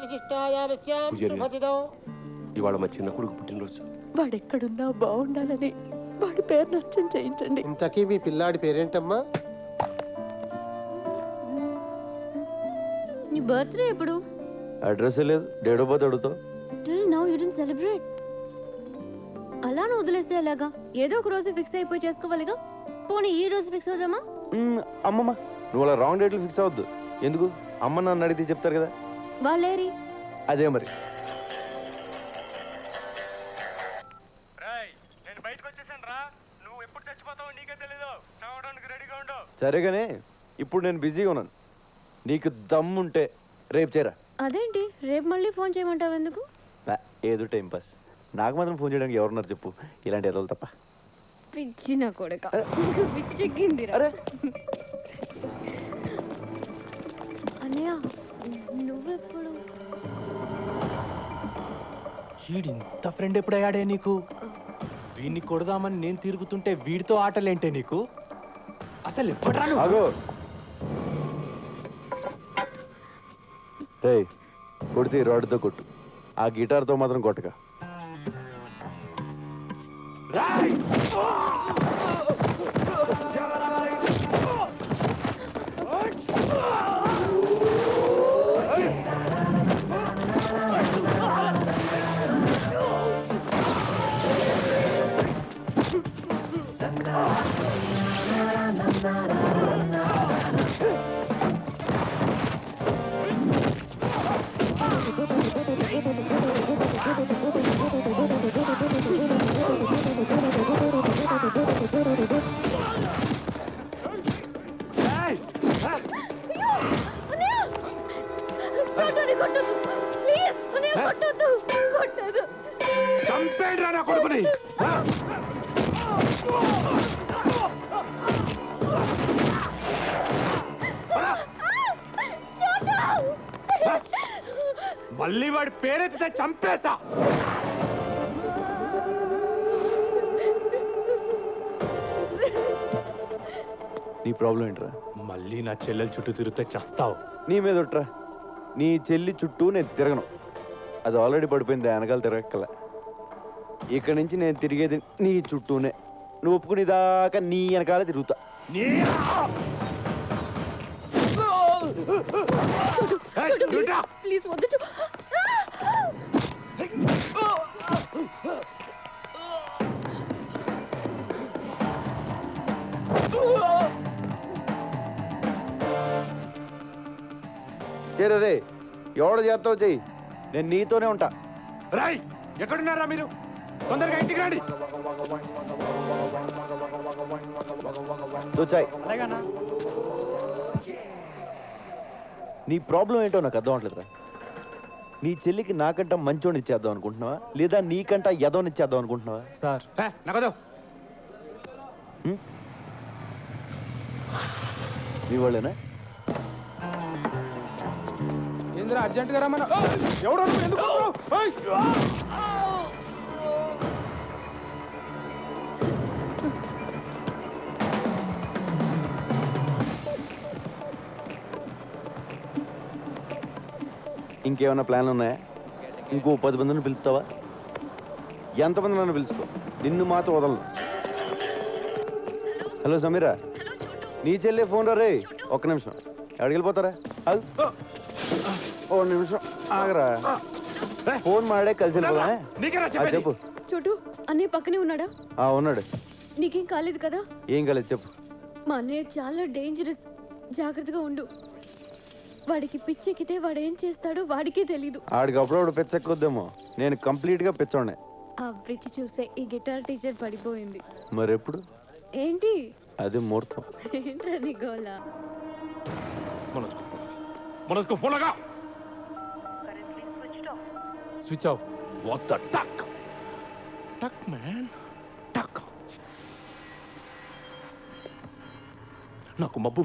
విశిష్టాయావస్యాం శుభతిదో. ఇవాళ మా చిన్న కొడుకు పుట్టినరోజు. వాడెక్కడున్నా బాగుండాలని వాడి పేరు నచ్చం చేయించండి. ఇంతకీ మీ పిల్లాడి పేరేంటమ్మా? నీ బర్త్డే ఎప్పుడు? అడ్రస్ లేదు, డేట్ ఆఫ్ బర్త్ అడుగుతావు. Till now you didn't celebrate. అలా నువ్వు వదిలేస్తే ఎలాగా? ఏదో ఒక రోజు ఫిక్స్ అయిపోయి చేసుకోవాలిగా. పోనీ ఈ రోజు ఫిక్స్ అవుదామా? అమ్మమ్మ, నువ్వు అలా రాంగ్ డేట్లు ఫిక్స్ అవ్వద్దు. ఎందుకు? అమ్మ నన్ను అడిగితే చెప్తారు కదా. వాళ్ళేరి అదే మరి. సరేగానే, ఇప్పుడు నేను బిజీగా ఉన్నాను. నీకు దమ్ముంటే రేపు చేరా. అదేంటి రేపు మళ్ళీ ఫోన్ చేయమంటావు ఎందుకు? ఏదో టైం పాస్. నాకు మాత్రం ఫోన్ చేయడానికి ఎవరున్నారు చెప్పు, ఇలాంటి ఎదలు తప్ప. పిచ్చి నా కొడుక, పిచ్చెక్కిందిరా. అన్నయ్య నువ్వెప్పుడు? వీడింత ఫ్రెండ్ ఎప్పుడు అయ్యాడే నీకు? వీడిని కొడదామని నేను తిరుగుతుంటే వీడితో ఆటలేంటే నీకు? అసలు ఎప్పుడు రాను? రేయ్, కొడితే రాడ్తో కొట్టు, ఆ గిటార్తో మాత్రం కొట్టక. మళ్ళీ వాడి పేరెత్తితే చంపేస్తా. నీ ప్రాబ్లం ఏంట్రా? మళ్ళీ నా చెల్లెల చుట్టూ తిరిగితే చస్తావు. నీ మీద ఒట్రా. నీ చెల్లి చుట్టూ నేను తిరగను, అది ఆల్రెడీ పడిపోయింది, వెనకాల తిరగక్కల. ఇక్కడి నుంచి నేను తిరిగేది నీ చుట్టూనే. నువ్వు ఒప్పుకునేదాకా నీ వెనకాల తిరుగుతా. ప్లీజ్ వద్దు. చేరే రే, ఎవడ చేస్తావు చెయ్యి, నేను నీతోనే ఉంటా. రాయ్, ఎక్కడున్నారా మీరు? తొందరగా ఇంటికి రండి. దోచాయ్. నీ ప్రాబ్లం ఏంటో నాకు అర్థం అవట్లేదురా. నీ చెల్లికి నాకంట మంచోని ఇచ్చేద్దాం అనుకుంటున్నావా, లేదా నీకంట ఎదవని ఇచ్చేద్దాం అనుకుంటున్నావా? సార్ నగదు నీ వాళ్ళేనా? ఏంద్రా అర్జెంట్ గా రమ్మన్నా? ఇంకేమైనా ప్లాన్లు ఉన్నాయా? ఇంకో 10 మందిని పిలుస్తావా? ఎంతమంది నన్ను పిలుచుకో, నిన్ను మాత్రం వదలను. హలో సమీరా, నీ చెల్లె ఫోన్ రా. రే, ఒక్క నిమిషం. ఎక్కడికి వెళ్ళిపోతారా? ఓ నిమిషం ఆగరా. ఫోన్ మాడే కలిసి చెప్పు. చోటు అన్నయ్య పక్కనే ఉన్నాడా? ఉన్నాడు. నీకేం కాలేదు కదా? ఏం కాలేదు చెప్పు. మా అన్నయ్య చాలా డేంజరస్, జాగ్రత్తగా ఉండు. వాడికి పిచ్చెక్కితే వాడు ఏం చేస్తాడో వాడికే తెలీదు. ఆడికి అప్పుడప్పుడు పిచ్చెక్కొద్దేమో, నేను కంప్లీట్ గా పిచ్చోడే. ఆ పిచ్చి చూసే ఈ గిటార్ టీచర్ పడిపోయింది. మరెప్పుడు? ఏంటి అది ముహూర్తం. ఏంట్రా నీ గోల? మనస్కు ఫోన్ లగా. Switch off. వాట్ ద టక్ టక్ మ్యాన్ టక్. నాకు మబ్బు